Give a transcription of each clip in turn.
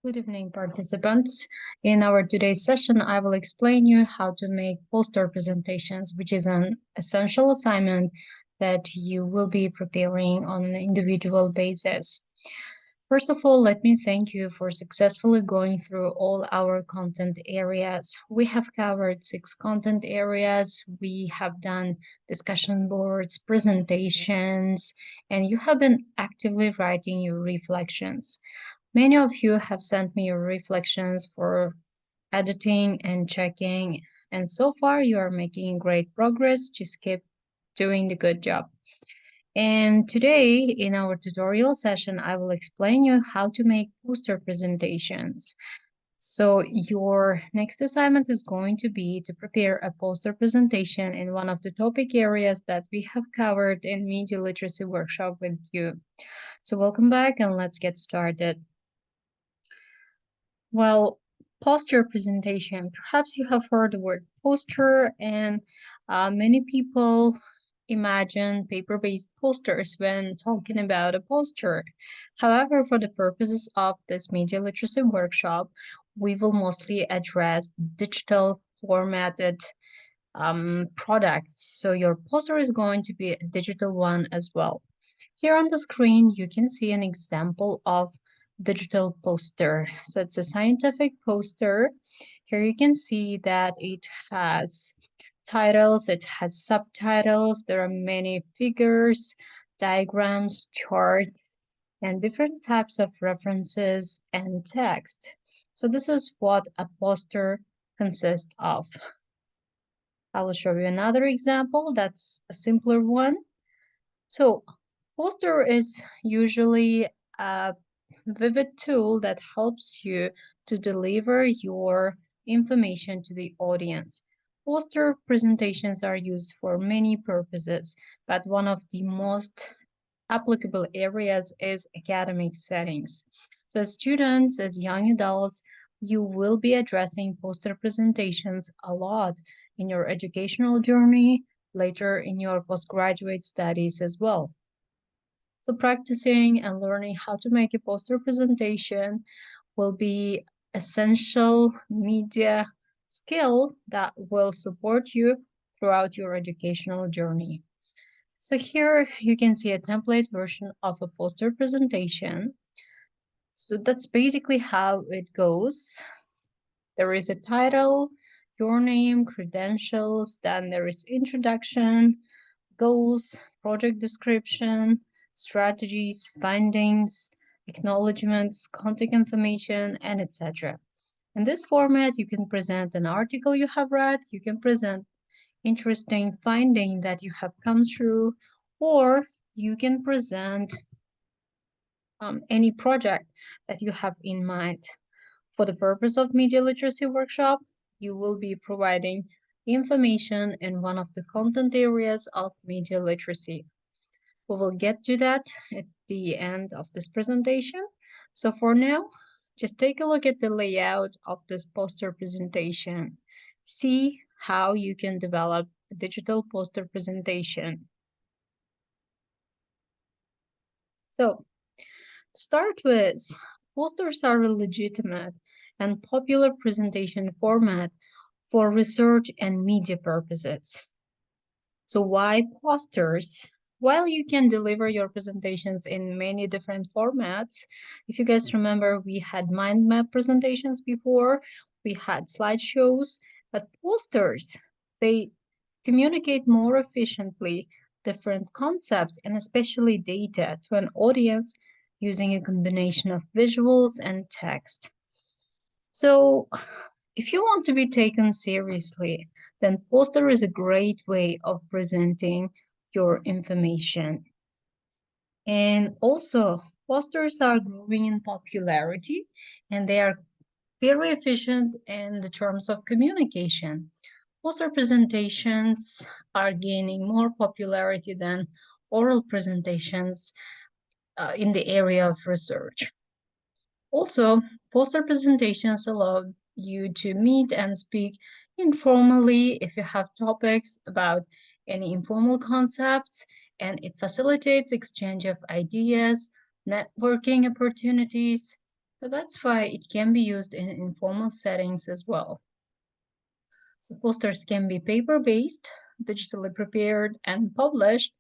Good evening, participants. In our today's session, I will explain you how to make poster presentations, which is an essential assignment that you will be preparing on an individual basis. First of all, let me thank you for successfully going through all our content areas. We have covered 6 content areas. We have done discussion boards, presentations, and you have been actively writing your reflections. Many of you have sent me your reflections for editing and checking, and so far you are making great progress. Just keep doing the good job. And today in our tutorial session, I will explain you how to make poster presentations. So your next assignment is going to be to prepare a poster presentation in one of the topic areas that we have covered in media literacy workshop with you. So welcome back and let's get started. Well, poster presentation. Perhaps you have heard the word poster, and many people imagine paper-based posters when talking about a poster. However, for the purposes of this media literacy workshop, we will mostly address digital formatted products. So your poster is going to be a digital one as well. Here on the screen, you can see an example of digital poster. So it's a scientific poster. Here you can see that it has titles, it has subtitles, there are many figures, diagrams, charts, and different types of references and text. So this is what a poster consists of. I will show you another example that's a simpler one. So poster is usually a vivid tool that helps you to deliver your information to the audience. Poster presentations are used for many purposes, but one of the most applicable areas is academic settings. So as students, as young adults, you will be addressing poster presentations a lot in your educational journey, later in your postgraduate studies as well. So practicing and learning how to make a poster presentation will be essential media skill that will support you throughout your educational journey. So here you can see a template version of a poster presentation. So that's basically how it goes. There is a title, your name, credentials, then there is introduction, goals, project description, strategies, findings, acknowledgements, contact information, and etc. In this format, you can present an article you have read, you can present interesting finding that you have come through, or you can present any project that you have in mind. For the purpose of media literacy workshop, you will be providing information in one of the content areas of media literacy. We will get to that at the end of this presentation. So for now, just take a look at the layout of this poster presentation. See how you can develop a digital poster presentation. So to start with, posters are a legitimate and popular presentation format for research and media purposes. So why posters? While you can deliver your presentations in many different formats, if you guys remember, we had mind map presentations before, we had slideshows, but posters, they communicate more efficiently different concepts and especially data to an audience using a combination of visuals and text. So if you want to be taken seriously, then poster is a great way of presenting your information. And also, posters are growing in popularity and they are very efficient in the terms of communication. Poster presentations are gaining more popularity than oral presentations in the area of research. Also, poster presentations allow you to meet and speak informally if you have topics about any informal concepts, and it facilitates exchange of ideas, networking opportunities, So that's why it can be used in informal settings as well. So posters can be paper-based, digitally prepared and published,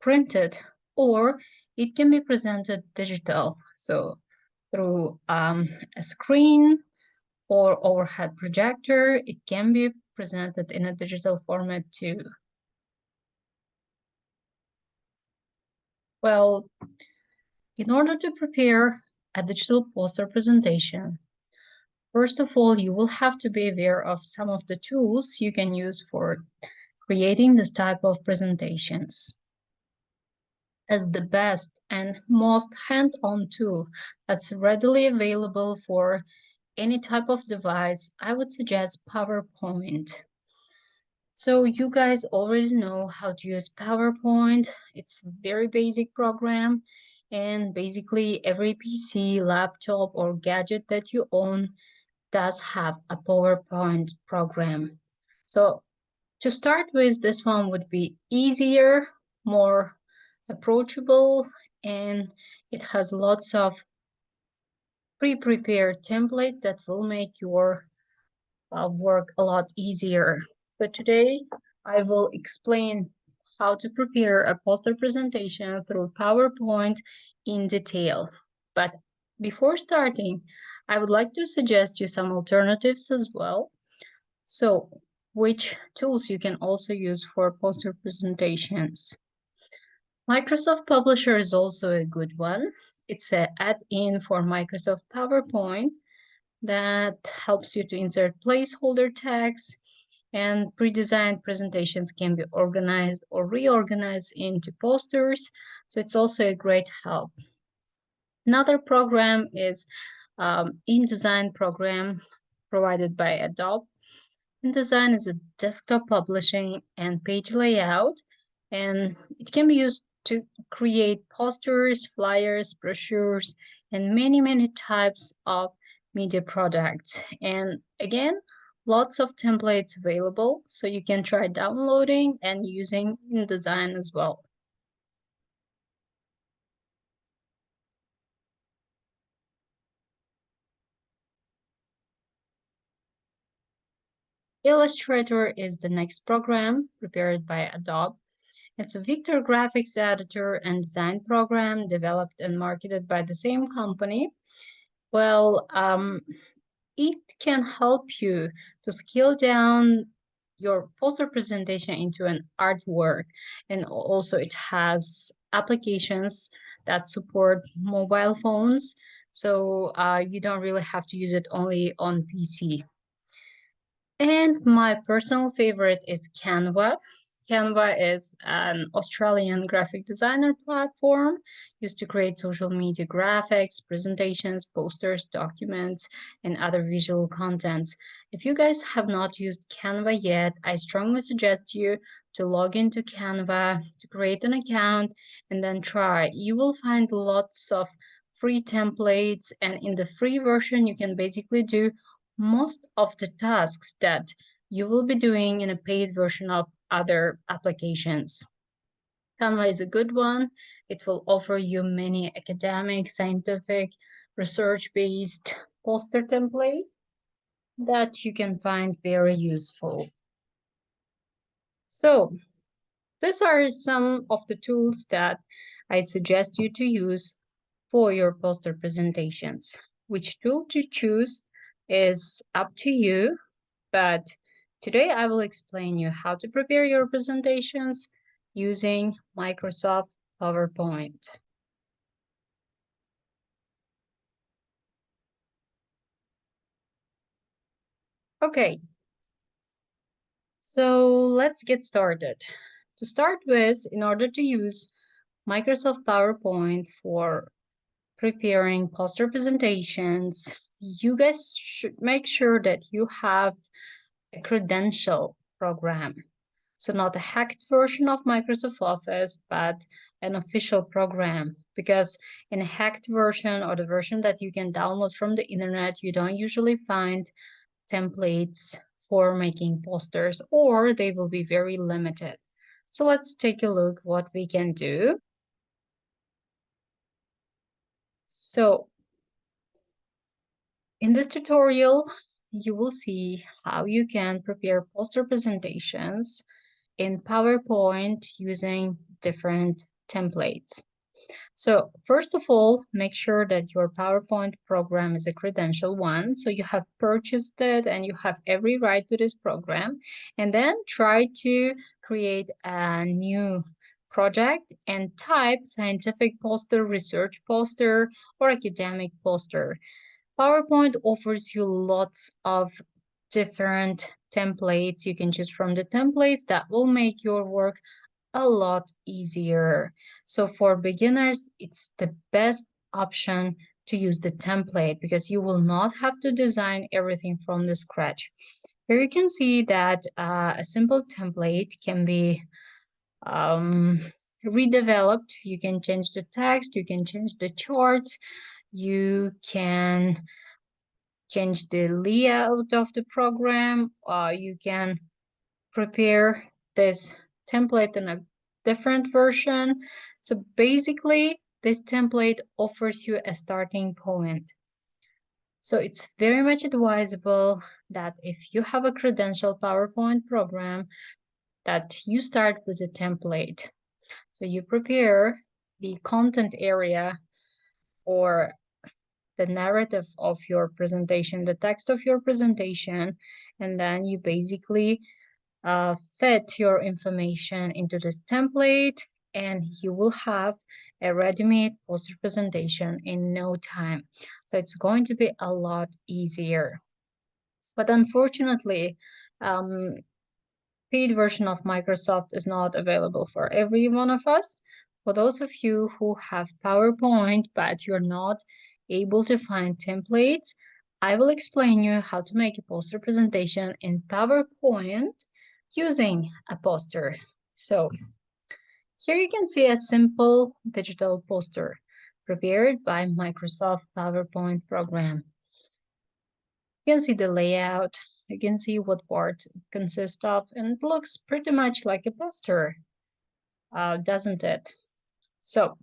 printed, or it can be presented digital. So through a screen or overhead projector, it can be presented in a digital format too. Well, in order to prepare a digital poster presentation, first of all, you will have to be aware of some of the tools you can use for creating this type of presentations. As the best and most hand-on tool that's readily available for any type of device, I would suggest PowerPoint. So you guys already know how to use PowerPoint. It's a very basic program, and basically every PC, laptop, or gadget that you own does have a PowerPoint program. So to start with, this one would be easier, more approachable, and it has lots of pre-prepared templates that will make your work a lot easier. But today I will explain how to prepare a poster presentation through PowerPoint in detail. But before starting, I would like to suggest you some alternatives as well. So, which tools you can also use for poster presentations? Microsoft Publisher is also a good one. It's an add-in for Microsoft PowerPoint that helps you to insert placeholder tags, and pre-designed presentations can be organized or reorganized into posters. So it's also a great help. Another program is InDesign program provided by Adobe. InDesign is a desktop publishing and page layout, and it can be used to create posters, flyers, brochures, and many types of media products. And again, lots of templates available, so you can try downloading and using InDesign as well. Illustrator is the next program prepared by Adobe. It's a vector graphics editor and design program developed and marketed by the same company. Well, it can help you to scale down your poster presentation into an artwork, and also it has applications that support mobile phones, so you don't really have to use it only on PC. And my personal favorite is Canva. Canva is an Australian graphic designer platform used to create social media graphics, presentations, posters, documents, and other visual contents. If you guys have not used Canva yet, I strongly suggest you to log into Canva, to create an account, and then try. You will find lots of free templates, and in the free version, you can basically do most of the tasks that you will be doing in a paid version of other applications. Canva is a good one. It will offer you many academic, scientific, research-based poster templates that you can find very useful. So these are some of the tools that I suggest you to use for your poster presentations. Which tool to choose is up to you, but today I will explain you how to prepare your presentations using Microsoft PowerPoint. Okay, so let's get started. To start with, in order to use Microsoft PowerPoint for preparing poster presentations, you guys should make sure that you have a credential program. So not a hacked version of Microsoft Office, but an official program. Because in a hacked version or the version that you can download from the internet, you don't usually find templates for making posters, or they will be very limited. So let's take a look what we can do. So In this tutorial, you will see how you can prepare poster presentations in PowerPoint using different templates. So first of all, make sure that your PowerPoint program is a credential one. So you have purchased it and you have every right to this program. And then try to create a new project and type scientific poster, research poster, or academic poster. PowerPoint offers you lots of different templates. You can choose from the templates that will make your work a lot easier. So for beginners, it's the best option to use the template because you will not have to design everything from the scratch. Here you can see that a simple template can be redeveloped. You can change the text, you can change the charts, you can change the layout of the program. You can prepare this template in a different version. So basically, this template offers you a starting point. So it's very much advisable that if you have a credential PowerPoint program, that you start with a template. So you prepare the content area or the narrative of your presentation, the text of your presentation, and then you basically fit your information into this template and you will have a ready-made poster presentation in no time. So it's going to be a lot easier. But unfortunately, paid version of Microsoft is not available for every one of us. For those of you who have PowerPoint, but you're not able to find templates, I will explain you how to make a poster presentation in PowerPoint using a poster. So here you can see a simple digital poster prepared by Microsoft PowerPoint program. You can see the layout, you can see what parts it consists of, and it looks pretty much like a poster, doesn't it? So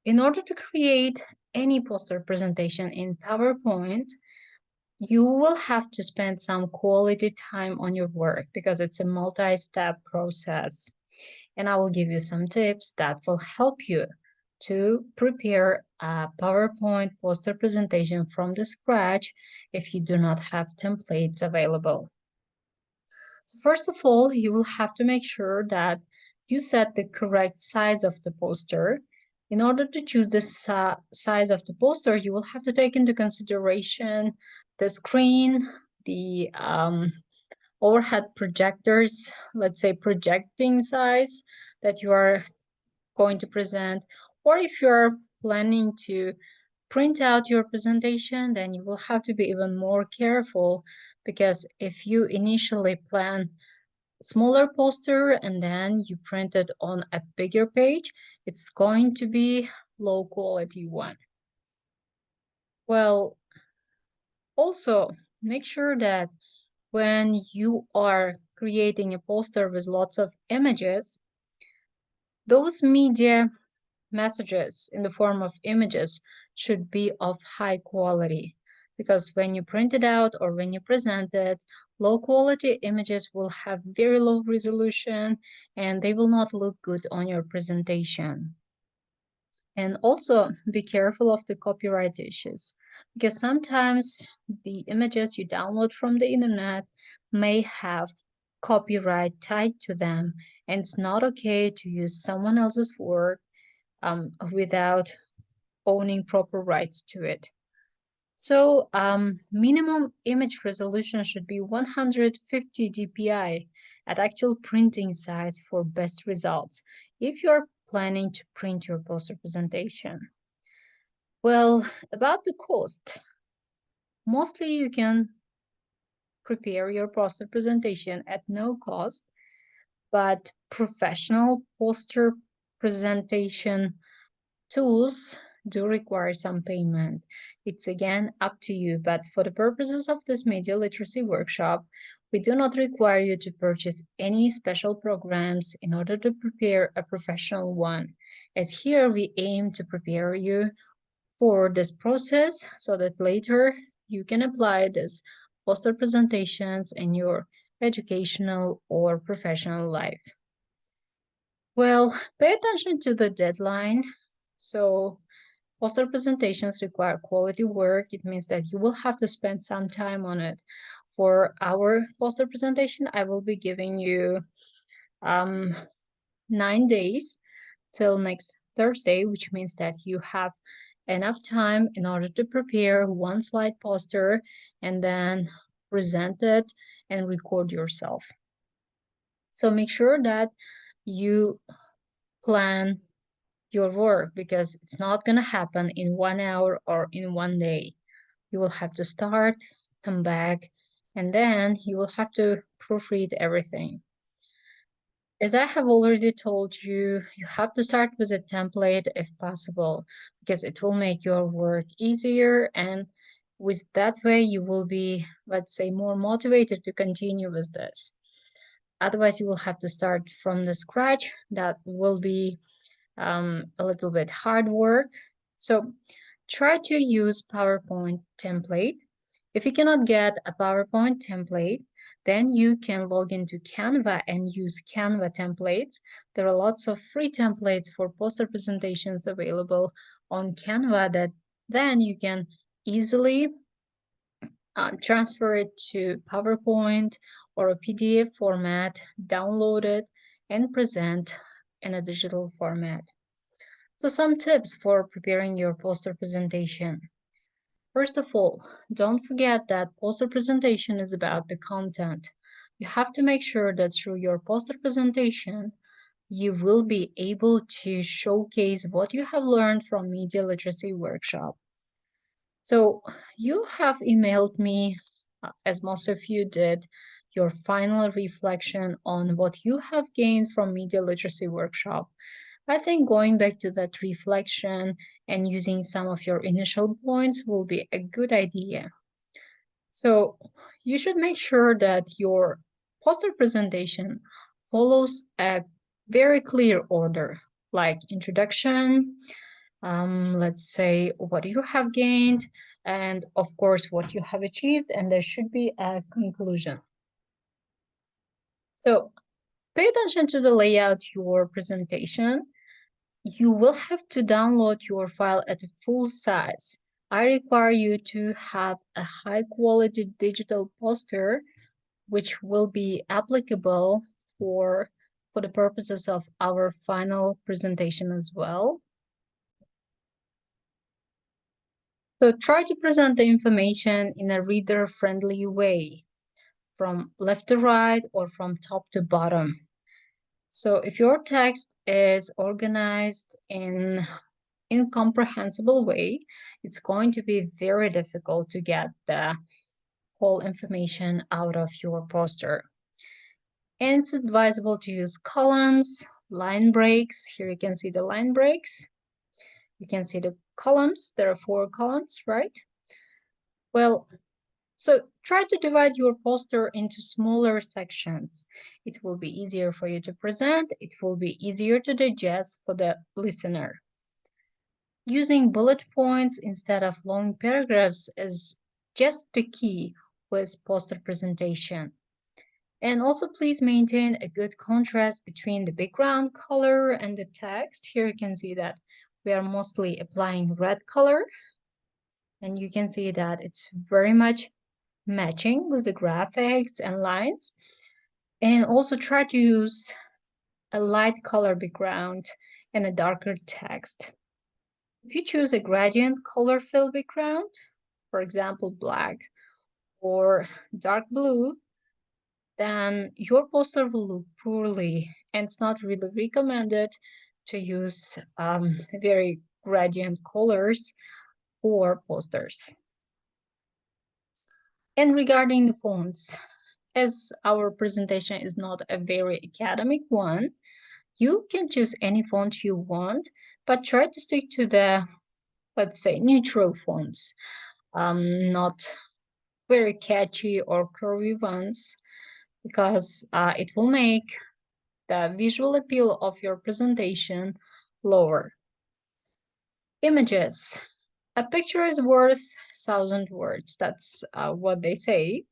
in order to create any poster presentation in PowerPoint, you will have to spend some quality time on your work because it's a multi-step process. And I will give you some tips that will help you to prepare a PowerPoint poster presentation from the scratch if you do not have templates available. So first of all, you will have to make sure that you set the correct size of the poster. In order to choose the size of the poster, you will have to take into consideration the screen, the overhead projectors, let's say projecting size that you are going to present, or if you're planning to print out your presentation, then you will have to be even more careful because if you initially plan smaller poster and then you print it on a bigger page, it's going to be low quality one. Well, also make sure that when you are creating a poster with lots of images, those media messages in the form of images should be of high quality because when you print it out or when you present it, low quality images will have very low resolution and they will not look good on your presentation. And also be careful of the copyright issues because sometimes the images you download from the internet may have copyright tied to them, and it's not okay to use someone else's work without owning proper rights to it. So minimum image resolution should be 150 dpi at actual printing size for best results if you're planning to print your poster presentation. Well, about the cost, mostly you can prepare your poster presentation at no cost, but professional poster presentation tools do require some payment. It's again up to you, but for the purposes of this media literacy workshop, we do not require you to purchase any special programs in order to prepare a professional one, as here we aim to prepare you for this process so that later you can apply this poster presentations in your educational or professional life. Well, pay attention to the deadline. So poster presentations require quality work. It means that you will have to spend some time on it. For our poster presentation, I will be giving you 9 days till next Thursday, which means that you have enough time in order to prepare one slide poster and then present it and record yourself. So make sure that you plan your work because it's not going to happen in 1 hour or in 1 day. You will have to start, come back, and then you will have to proofread everything. As I have already told you, you have to start with a template if possible, because it will make your work easier, and with that way you will be, let's say, more motivated to continue with this. Otherwise, you will have to start from the scratch. That will be a little bit hard work. So try to use PowerPoint template. If you cannot get a PowerPoint template, then you can log into Canva and use Canva templates. There are lots of free templates for poster presentations available on Canva that then you can easily transfer it to PowerPoint or a PDF format, download it, and present in a digital format. So some tips for preparing your poster presentation. First of all, don't forget that poster presentation is about the content. You have to make sure that through your poster presentation, you will be able to showcase what you have learned from media literacy workshop. So you have emailed me, as most of you did, your final reflection on what you have gained from media literacy workshop. I think going back to that reflection and using some of your initial points will be a good idea. So you should make sure that your poster presentation follows a very clear order, like introduction, let's say what you have gained, and of course what you have achieved, and there should be a conclusion. So pay attention to the layout of your presentation. You will have to download your file at full size. I require you to have a high quality digital poster which will be applicable for the purposes of our final presentation as well. So try to present the information in a reader-friendly way, from left to right or from top to bottom. So if your text is organized in incomprehensible way, it's going to be very difficult to get the whole information out of your poster. And it's advisable to use columns, line breaks. Here you can see the line breaks. You can see the columns. There are 4 columns, right? Well, so try to divide your poster into smaller sections. It will be easier for you to present. It will be easier to digest for the listener. Using bullet points instead of long paragraphs is just the key with poster presentation. And also please maintain a good contrast between the background color and the text. Here you can see that we are mostly applying red color. And you can see that it's very much matching with the graphics and lines. And also try to use a light color background and a darker text. If you choose a gradient color fill background, for example, black or dark blue, then your poster will look poorly, and it's not really recommended to use very gradient colors for posters. And regarding the fonts, as our presentation is not a very academic one, you can choose any font you want, but try to stick to the, let's say, neutral fonts, not very catchy or curvy ones, because it will make the visual appeal of your presentation lower. Images. A picture is worth 1,000 words. That's what they say,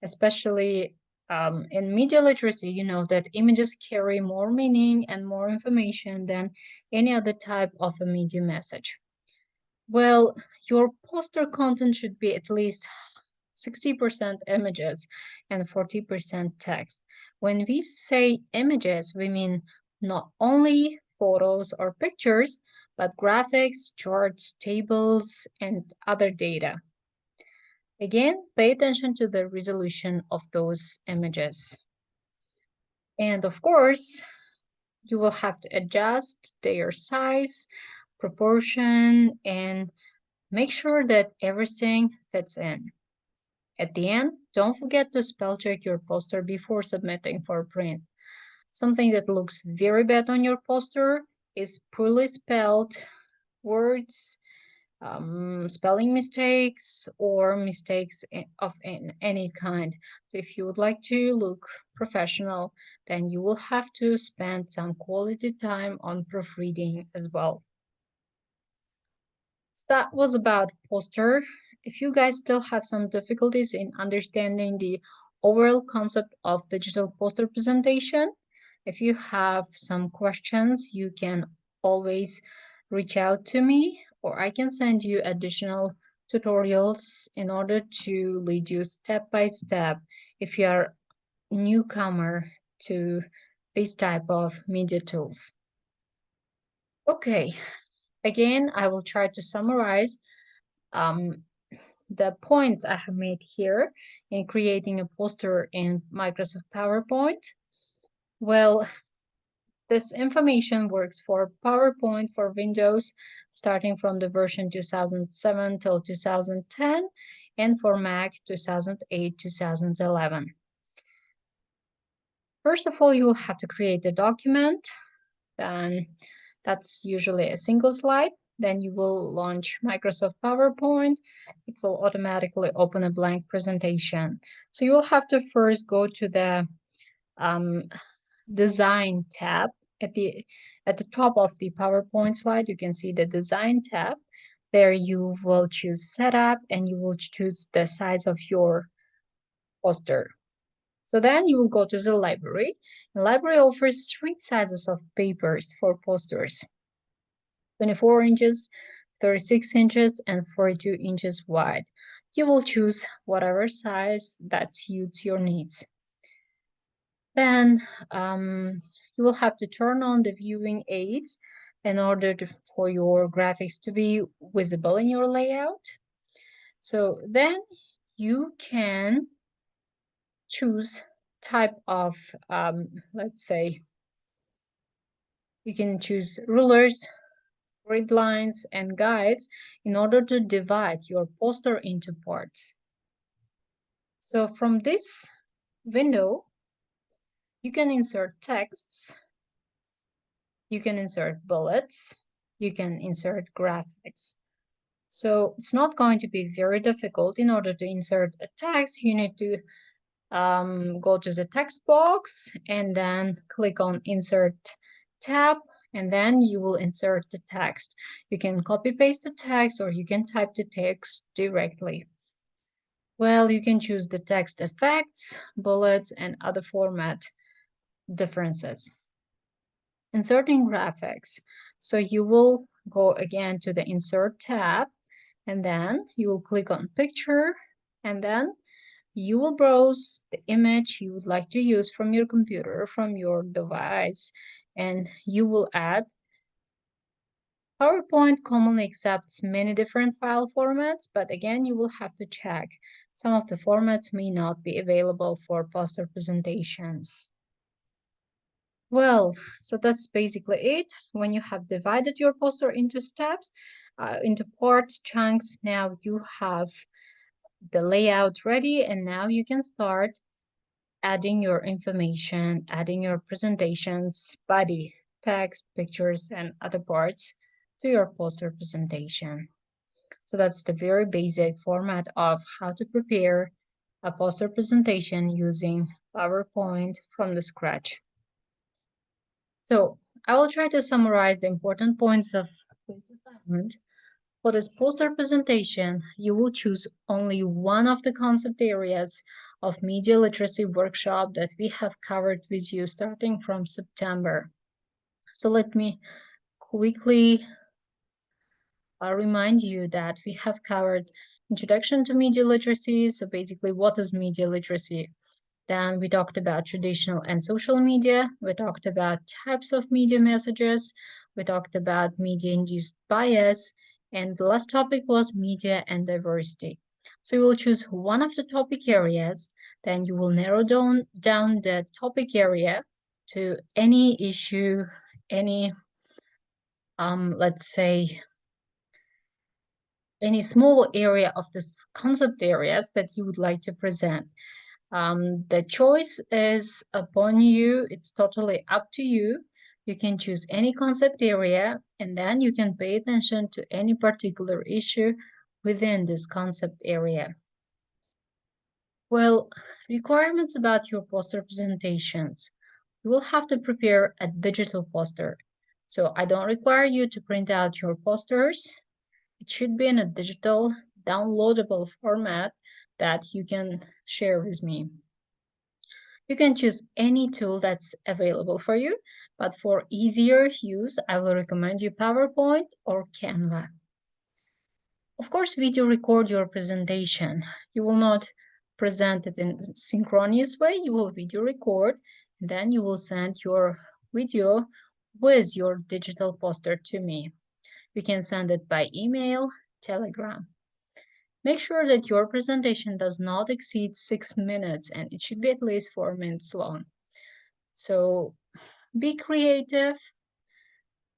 especially in media literacy. You know that images carry more meaning and more information than any other type of a media message. Well, your poster content should be at least 60% images and 40% text. When we say images, we mean not only photos or pictures, but graphics, charts, tables, and other data. Again, pay attention to the resolution of those images. And of course, you will have to adjust their size, proportion, and make sure that everything fits in. At the end, don't forget to spell check your poster before submitting for print. Something that looks very bad on your poster is poorly spelled words, spelling mistakes, or mistakes of any kind. So if you would like to look professional, then you will have to spend some quality time on proofreading as well. So that was about poster. If you guys still have some difficulties in understanding the overall concept of digital poster presentation, if you have some questions, you can always reach out to me, or I can send you additional tutorials in order to lead you step by step if you are a newcomer to this type of media tools. Okay, again, I will try to summarize the points I have made here in creating a poster in Microsoft PowerPoint. Well, this information works for PowerPoint for Windows, starting from the version 2007 till 2010, and for Mac 2008, 2011. First of all, you will have to create a document, and that's usually a single slide. Then you will launch Microsoft PowerPoint. It will automatically open a blank presentation. So you will have to first go to the Design tab. At the top of the PowerPoint slide, you can see the Design tab. There you will choose Setup, and you will choose the size of your poster. So then you will go to the library. The library offers 3 sizes of papers for posters: 24 inches, 36 inches, and 42 inches wide. You will choose whatever size that suits your needs. Then you will have to turn on the viewing aids in order for your graphics to be visible in your layout. So then you can choose type of, let's say, you can choose rulers, grid lines, and guides in order to divide your poster into parts. So from this window, you can insert texts, you can insert bullets, you can insert graphics. So it's not going to be very difficult. In order to insert a text, you need to go to the text box and then click on Insert tab, and then you will insert the text. You can copy paste the text, or you can type the text directly. Well, you can choose the text effects, bullets, and other format differences. Inserting graphics. So you will go again to the Insert tab, and then you will click on Picture, and then you will browse the image you would like to use from your computer, from your device, and you will add. PowerPoint commonly accepts many different file formats, but again, you will have to check. Some of the formats may not be available for poster presentations. Well, so that's basically it. When you have divided your poster into steps, into parts, chunks, now you have the layout ready, and now you can start adding your information, adding your presentations, body, text, pictures, and other parts to your poster presentation. So that's the very basic format of how to prepare a poster presentation using PowerPoint from the scratch. So I will try to summarize the important points of this assignment. For this poster presentation, you will choose only one of the concept areas of media literacy workshop that we have covered with you starting from September. So let me quickly remind you that we have covered introduction to media literacy. So basically, what is media literacy? Then we talked about traditional and social media. We talked about types of media messages. We talked about media-induced bias. And the last topic was media and diversity. So you will choose one of the topic areas. Then you will narrow down the topic area to any issue, any, let's say, any small area of this concept areas that you would like to present. The choice is upon you. It's totally up to you. You can choose any concept area, and then you can pay attention to any particular issue within this concept area. Well, requirements about your poster presentations. You will have to prepare a digital poster. So I don't require you to print out your posters. It should be in a digital, downloadable format that you can share with me. You can choose any tool that's available for you, but for easier use, I will recommend you PowerPoint or Canva. Of course, video record your presentation. You will not present it in a synchronous way. You will video record, and then you will send your video with your digital poster to me. You can send it by email, Telegram. Make sure that your presentation does not exceed 6 minutes and it should be at least 4 minutes long. So be creative.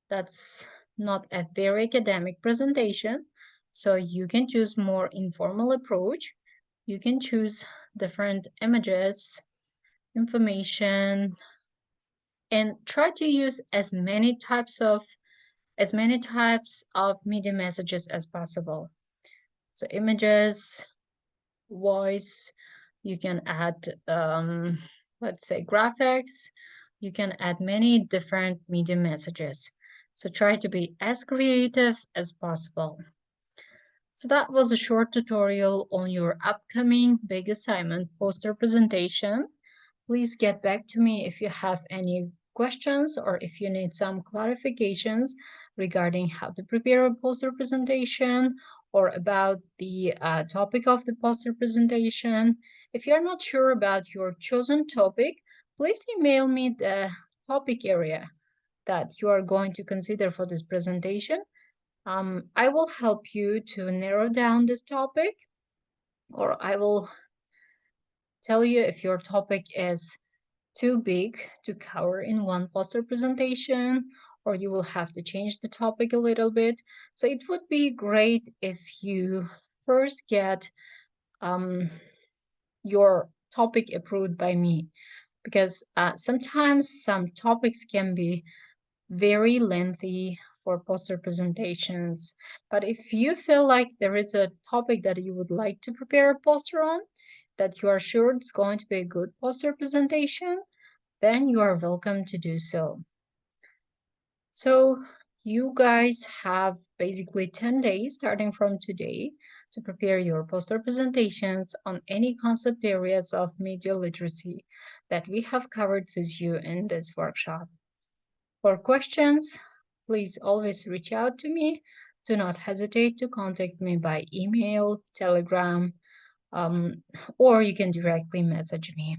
That's not a very academic presentation. So you can choose more informal approach. You can choose different images, information, and try to use as many types of media messages as possible. So images, voice, you can add, let's say, graphics, you can add many different media messages. So try to be as creative as possible. So that was a short tutorial on your upcoming big assignment poster presentation. Please get back to me if you have any questions or if you need some clarifications regarding how to prepare a poster presentation or about the topic of the poster presentation. If you're not sure about your chosen topic, please email me the topic area that you are going to consider for this presentation. I will help you to narrow down this topic, or I will tell you if your topic is too big to cover in one poster presentation, or you will have to change the topic a little bit. So it would be great if you first get your topic approved by me, because sometimes some topics can be very lengthy for poster presentations. But if you feel like there is a topic that you would like to prepare a poster on, that you are sure it's going to be a good poster presentation, then you are welcome to do so. So you guys have basically 10 days starting from today to prepare your poster presentations on any concept areas of media literacy that we have covered with you in this workshop. For questions, please always reach out to me. Do not hesitate to contact me by email, Telegram, or you can directly message me.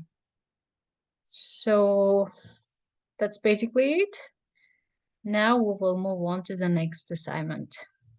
So that's basically it. Now we will move on to the next assignment.